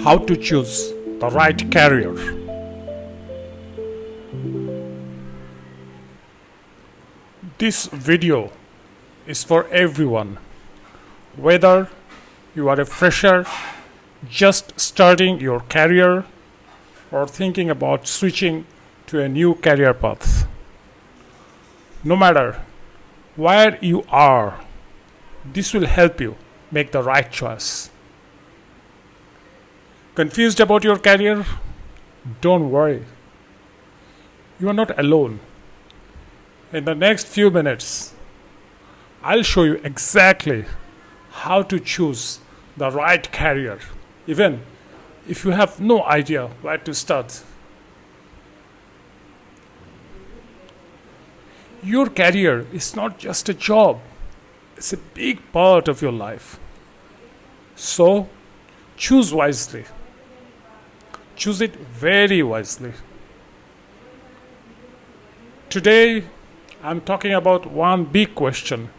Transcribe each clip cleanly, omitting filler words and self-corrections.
how to choose the right career. This video is for everyone, whether you are a fresher just starting your career or thinking about switching to a new career path. No matter where you are, this will help you make the right choice. Confused about your career? Don't worry. You are not alone. In the next few minutes, I'll show you exactly how to choose the right career, even if you have no idea where to start. Your career is not just a job, it's a big part of your life. So, choose wisely. Choose it very wisely. Today, I'm talking about one big question.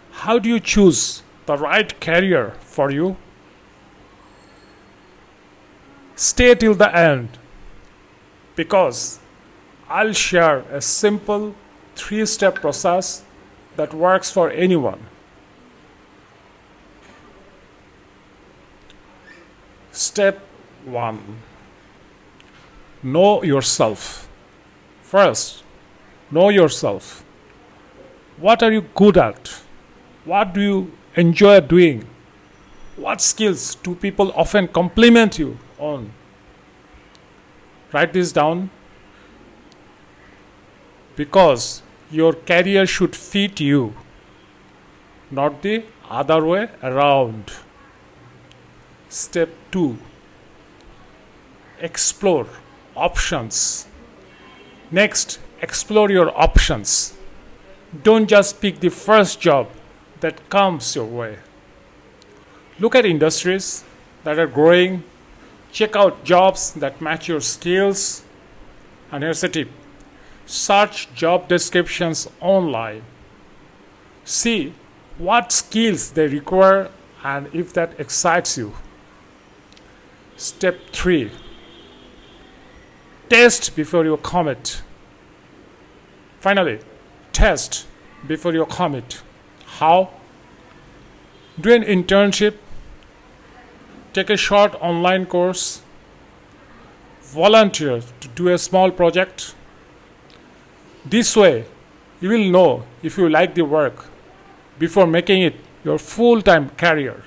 How do you choose the right career for you? Stay till the end, because I'll share a simple 3-step process that works for anyone. Step 1. Know yourself. First, know yourself. What are you good at? What do you enjoy doing? What skills do people often compliment you on? Write this down, because your career should fit you, not the other way around. Step 2. Explore options. Next, explore your options. Don't just pick the first job that comes your way. Look at industries that are growing. Check out jobs that match your skills. And here's a tip. Search job descriptions online. See what skills they require and if that excites you. Step 3. Test before you commit. Finally, test before you commit. How? Do an internship. Take a short online course. Volunteer to do a small project. This way, you will know if you like the work before making it your full-time career.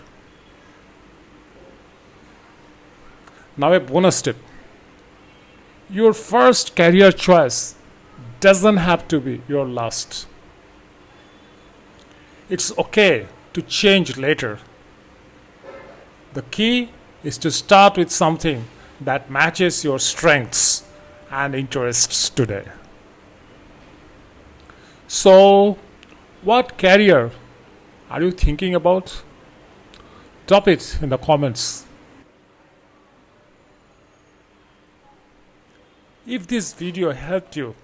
Now a bonus tip. Your first career choice doesn't have to be your last. It's okay to change later. The key is to start with something that matches your strengths and interests today. So, what career are you thinking about? Drop it in the comments. If this video helped you,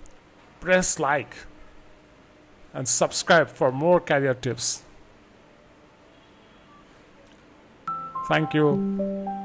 press like and subscribe for more career tips. Thank you.